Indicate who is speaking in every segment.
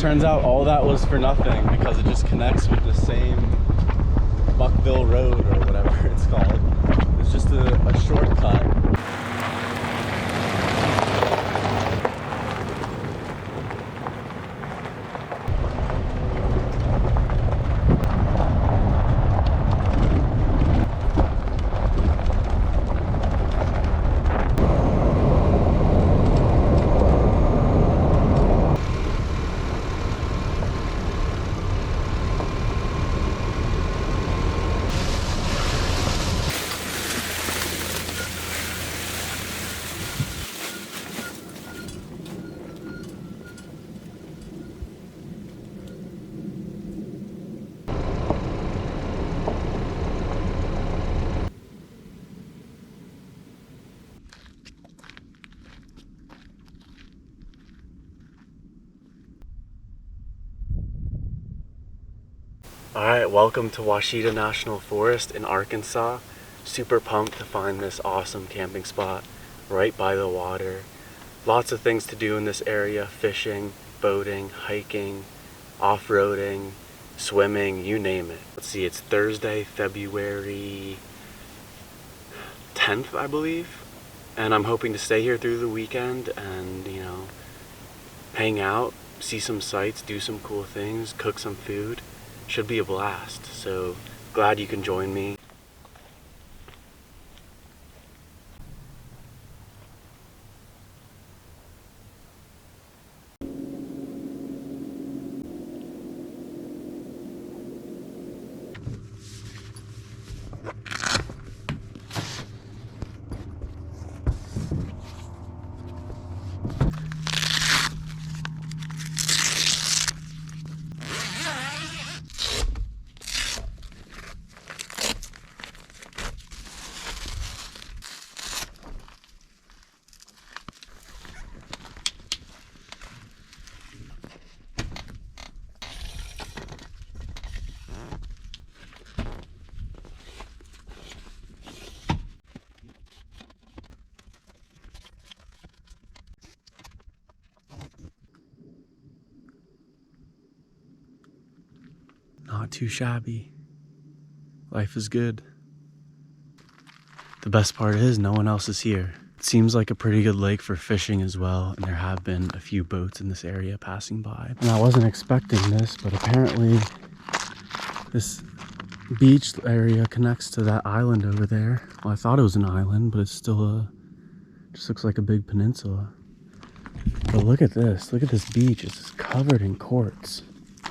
Speaker 1: turns out all that was for nothing because it just connects with the same Buckville Road or whatever it's called. It's just a shortcut. Alright, welcome to Ouachita National Forest in Arkansas. Super pumped to find this awesome camping spot right by the water. Lots of things to do in this area: fishing, boating, hiking, off-roading, swimming, you name it. Let's see, it's Thursday, February 10th, I believe. And I'm hoping to stay here through the weekend and, you know, hang out, see some sights, do some cool things, cook some food. Should be a blast, so glad you can join me. Not too shabby. Life is good. The best part is no one else is here. It seems like a pretty good lake for fishing as well, and there have been a few boats in this area passing by. And I wasn't expecting this, but apparently this beach area connects to that island over there. Well, I thought it was an island, but it's still just looks like a big peninsula. But look at this. Look at this beach. It's just covered in quartz.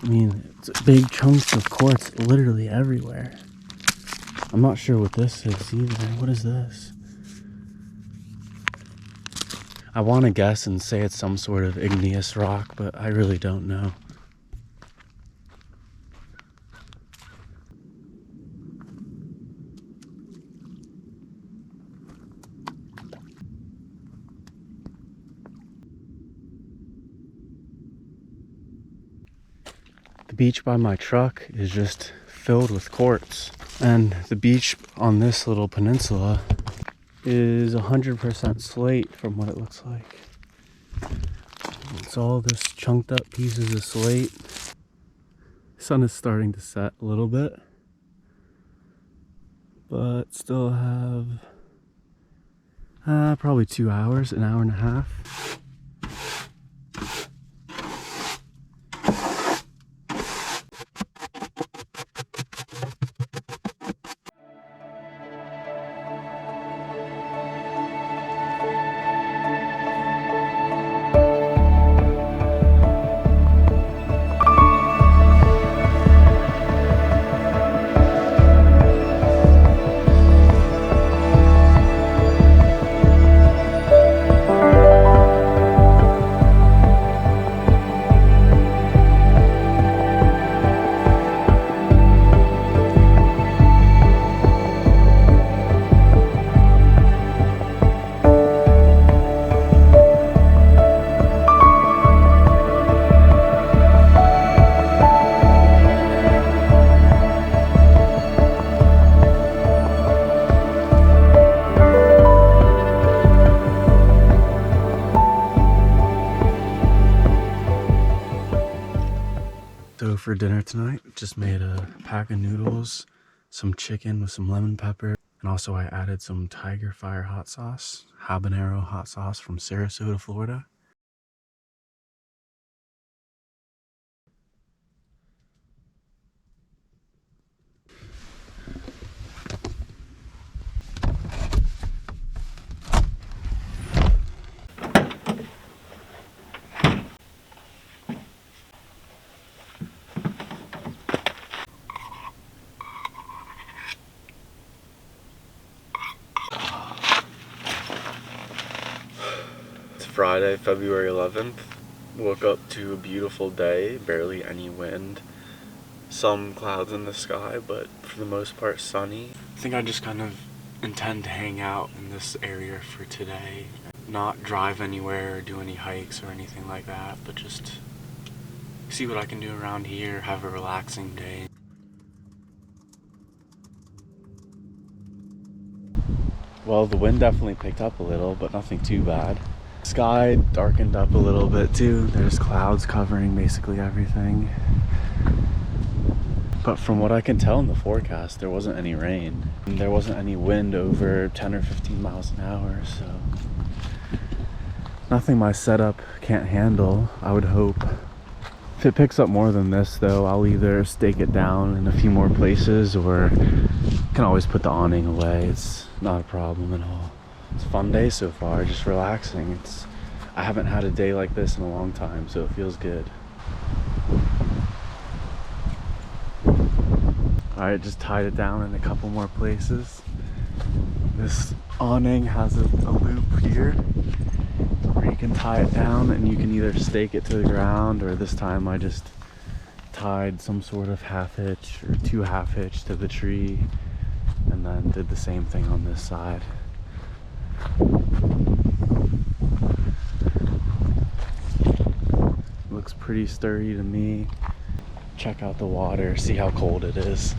Speaker 1: I mean, it's big chunks of quartz literally everywhere. I'm not sure what this is either. What is this? I want to guess and say it's some sort of igneous rock, but I really don't know. The beach by my truck is just filled with quartz, and the beach on this little peninsula is 100% slate from what it looks like. It's all just chunked up pieces of slate. The sun is starting to set a little bit, but still have probably 2 hours, an hour and a half. for dinner tonight. Just made a pack of noodles, some chicken with some lemon pepper, and also I added some Tiger Fire hot sauce, habanero hot sauce from Sarasota, Florida. Friday, February 11th. Woke up to a beautiful day, barely any wind. Some clouds in the sky, but for the most part sunny. I think I just kind of intend to hang out in this area for today. Not drive anywhere or do any hikes or anything like that, but just see what I can do around here, have a relaxing day. Well, the wind definitely picked up a little, but nothing too bad. Sky darkened up a little bit too. There's clouds covering basically everything. But from what I can tell in the forecast, there wasn't any rain. And there wasn't any wind over 10 or 15 miles an hour, so nothing my setup can't handle, I would hope. If it picks up more than this though, I'll either stake it down in a few more places or can always put the awning away. It's not a problem at all. It's a fun day so far, just relaxing. I haven't had a day like this in a long time, so it feels good. Alright, just tied it down in a couple more places. This awning has a loop here where you can tie it down and you can either stake it to the ground, or this time I just tied some sort of half hitch or 2 half hitch to the tree and then did the same thing on this side. Looks pretty sturdy to me. Check out the water, see how cold it is.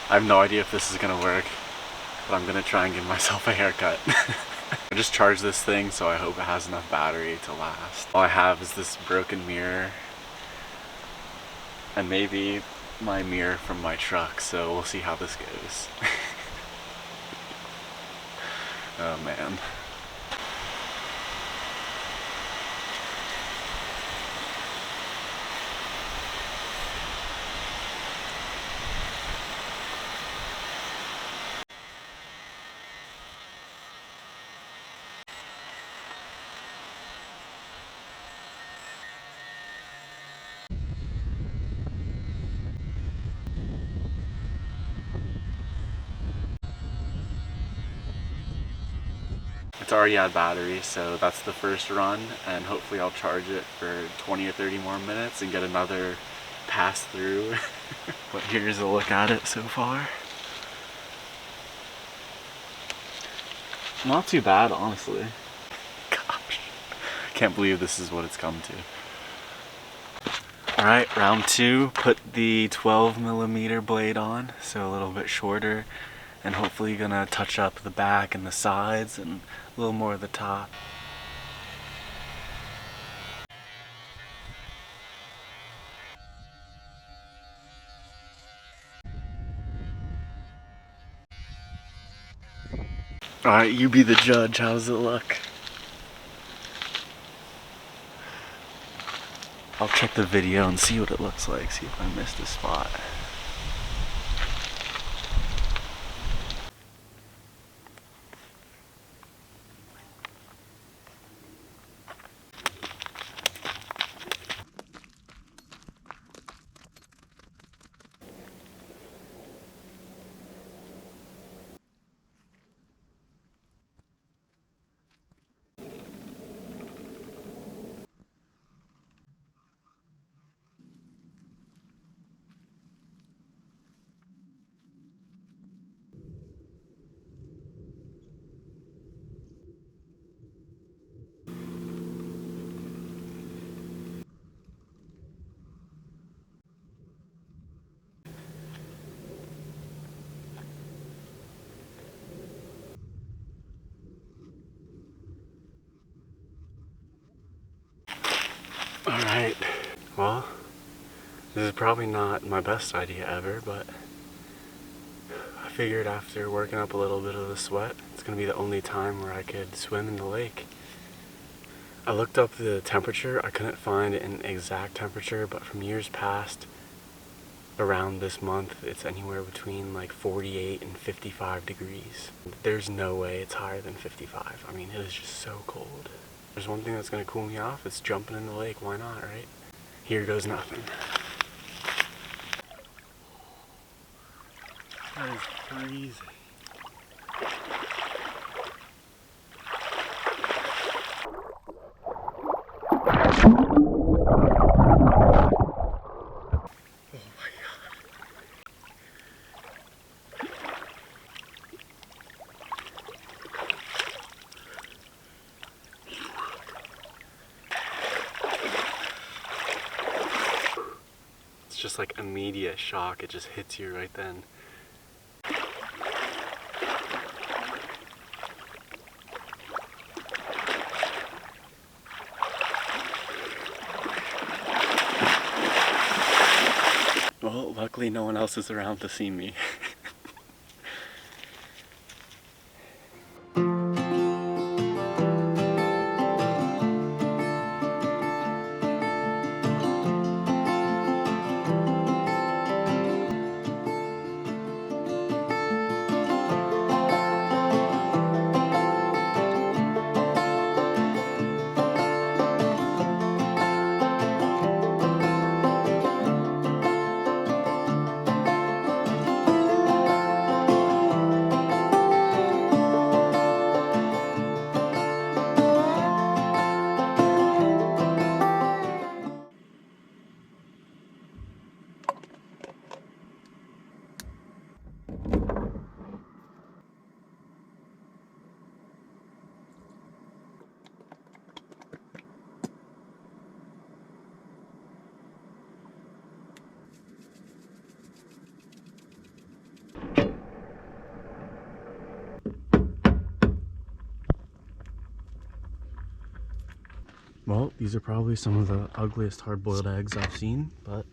Speaker 1: I have no idea if this is gonna work, but I'm gonna try and give myself a haircut. I just charged this thing, so I hope it has enough battery to last. All I have is this broken mirror and maybe my mirror from my truck, so we'll see how this goes. Oh man. It's already out of battery, so that's the first run, and hopefully I'll charge it for 20 or 30 more minutes and get another pass through. But here's a look at it so far. Not too bad, honestly. Gosh, can't believe this is what it's come to. Alright, round 2, put the 12mm blade on, so a little bit shorter, and hopefully gonna touch up the back and the sides and a little more of the top. Alright, you be the judge. How does it look? I'll check the video and see what it looks like, see if I missed a spot. Alright, well, this is probably not my best idea ever, but I figured after working up a little bit of the sweat, it's gonna be the only time where I could swim in the lake. I looked up the temperature. I couldn't find an exact temperature, but from years past, around this month, it's anywhere between like 48 and 55 degrees. There's no way it's higher than 55. I mean, it is just so cold. There's one thing that's gonna cool me off, it's jumping in the lake. Why not, right? Here goes nothing. That is freezing. It's just like immediate shock. It just hits you right then. Well, luckily no one else is around to see me. Well, these are probably some of the ugliest hard-boiled eggs I've seen, but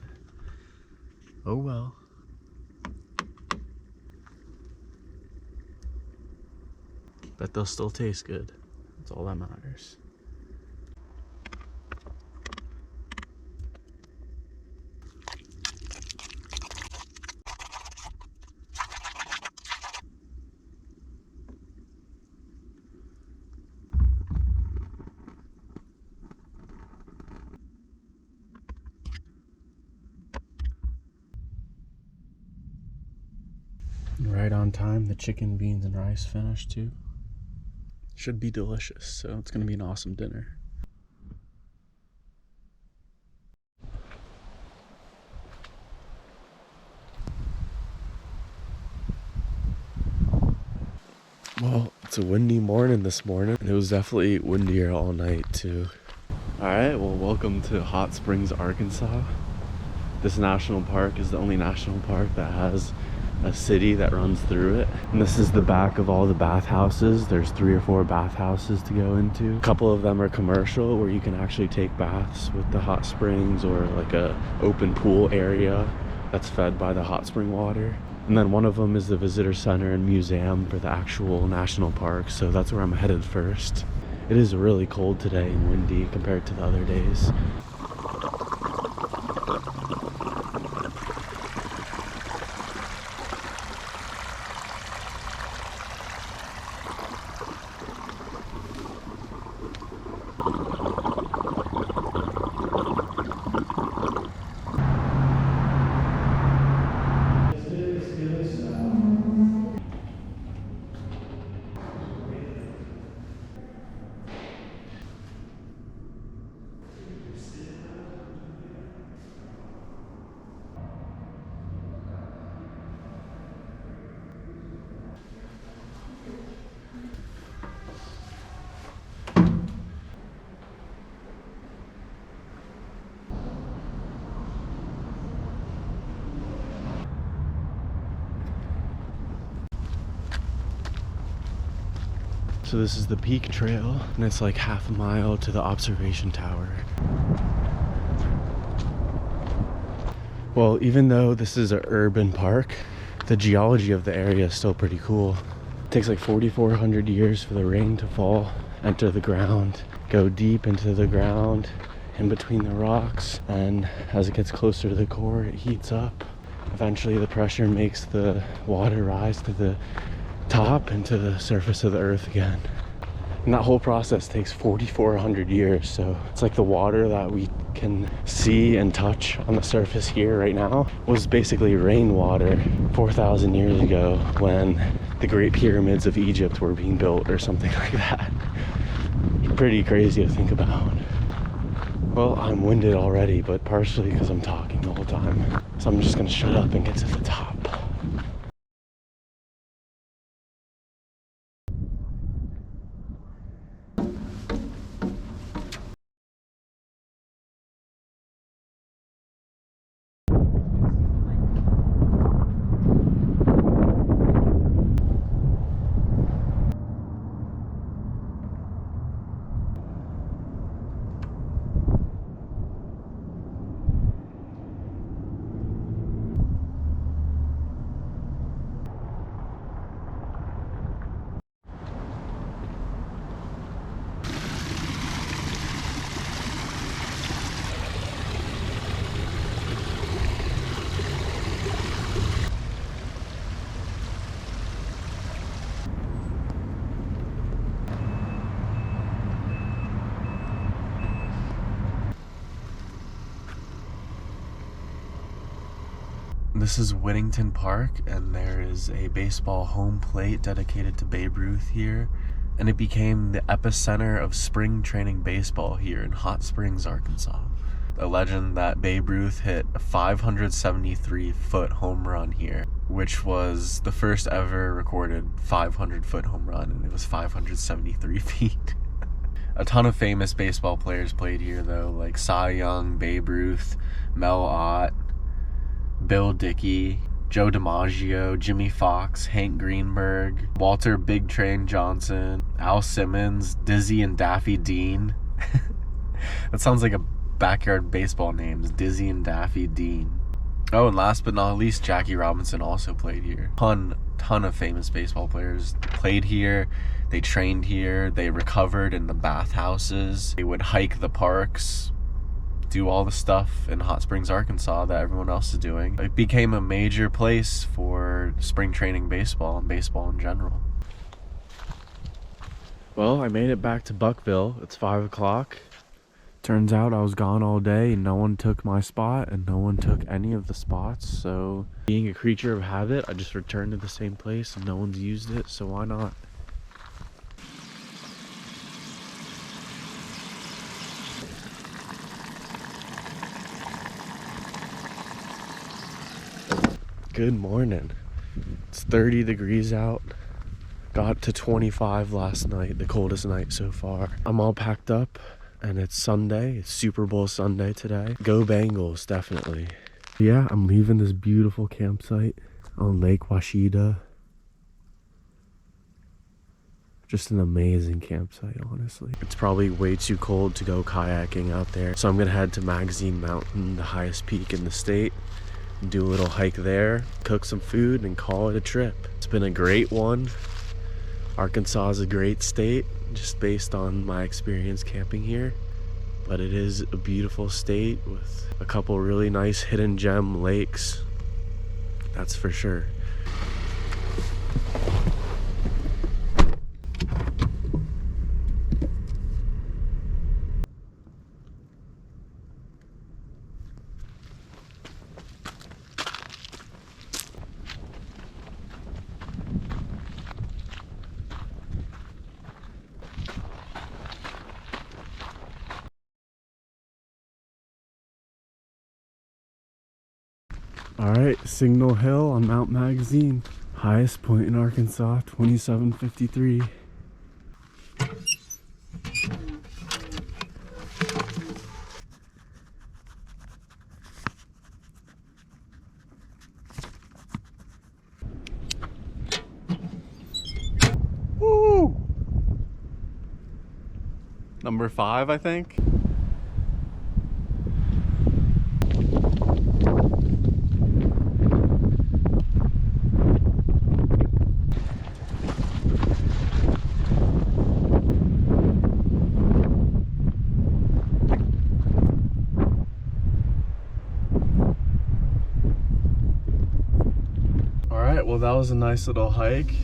Speaker 1: oh well. Bet they'll still taste good. That's all that matters. Right on time, the chicken, beans, and rice finished too. Should be delicious, so it's gonna be an awesome dinner. Well, it's a windy morning this morning, and it was definitely windier all night too. Alright, well, welcome to Hot Springs, Arkansas. This national park is the only national park that has a city that runs through it. And this is the back of all the bathhouses. There's 3 or 4 bathhouses to go into. A couple of them are commercial where you can actually take baths with the hot springs, or like a open pool area that's fed by the hot spring water. And then one of them is the visitor center and museum for the actual national park. So that's where I'm headed first. It is really cold today and windy compared to the other days. So this is the Peak Trail, and it's like half a mile to the observation tower. Well, even though this is an urban park, the geology of the area is still pretty cool. It takes like 4,400 years for the rain to fall, enter the ground, go deep into the ground, in between the rocks, and as it gets closer to the core, it heats up. Eventually the pressure makes the water rise to the top and to the surface of the earth again. And that whole process takes 4,400 years. So it's like the water that we can see and touch on the surface here right now was basically rainwater 4,000 years ago when the Great Pyramids of Egypt were being built or something like that. Pretty crazy to think about. Well, I'm winded already, but partially because I'm talking the whole time. So I'm just gonna shut up and get to the top. This is Whittington Park, and there is a baseball home plate dedicated to Babe Ruth here, and it became the epicenter of spring training baseball here in Hot Springs, Arkansas. A legend that Babe Ruth hit a 573-foot home run here, which was the first ever recorded 500-foot home run, and it was 573 feet. A ton of famous baseball players played here though, like Cy Young, Babe Ruth, Mel Ott, Bill Dickey, Joe DiMaggio, Jimmy Fox, Hank Greenberg, Walter Big Train Johnson, Al Simmons, Dizzy and Daffy Dean. That sounds like a backyard baseball names, Dizzy and Daffy Dean. Oh, and last but not least, Jackie Robinson also played here. Ton of famous baseball players played here. They trained here. They recovered in the bathhouses. They would hike the parks, do all the stuff in Hot Springs, Arkansas that everyone else is doing. It became a major place for spring training baseball and baseball in general. Well, I made it back to Buckville. It's 5 o'clock. Turns out I was gone all day and no one took my spot and no one took any of the spots. So being a creature of habit, I just returned to the same place and no one's used it, so why not? Good morning. It's 30 degrees out. Got to 25 last night, the coldest night so far. I'm all packed up and it's Sunday. It's Super Bowl Sunday today. Go Bengals, definitely. Yeah, I'm leaving this beautiful campsite on Lake Ouachita. Just an amazing campsite, honestly. It's probably way too cold to go kayaking out there, so I'm gonna head to Magazine Mountain, the highest peak in the state. Do a little hike there, cook some food, and call it a trip. It's been a great one. Arkansas is a great state, just based on my experience camping here. But it is a beautiful state with a couple really nice hidden gem lakes. That's for sure. Alright, Signal Hill on Mount Magazine. Highest point in Arkansas, 2753. Woo! Number 5, I think. well, that was a nice little hike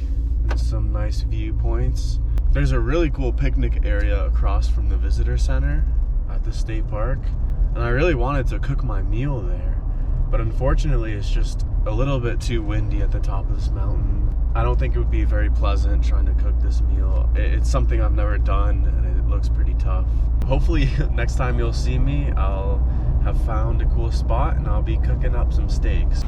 Speaker 1: and some nice viewpoints. There's a really cool picnic area across from the visitor center at the state park, and I really wanted to cook my meal there, but unfortunately it's just a little bit too windy at the top of this mountain. I don't think it would be very pleasant trying to cook this meal. It's something I've never done, and it looks pretty tough. Hopefully next time you'll see me, I'll have found a cool spot and I'll be cooking up some steaks.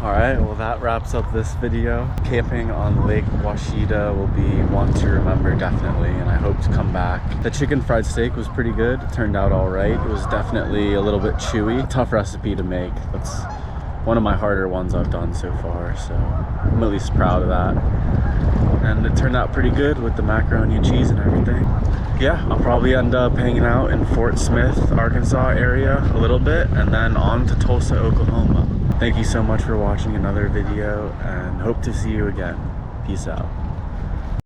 Speaker 1: Alright, well that wraps up this video. Camping on Lake Ouachita will be one to remember definitely, and I hope to come back. The chicken fried steak was pretty good. It turned out alright. It was definitely a little bit chewy. Tough recipe to make. That's one of my harder ones I've done so far, so I'm at least proud of that. And it turned out pretty good with the macaroni and cheese and everything. Yeah, I'll probably end up hanging out in Fort Smith, Arkansas area a little bit, and then on to Tulsa, Oklahoma. Thank you so much for watching another video, and hope to see you again. Peace out.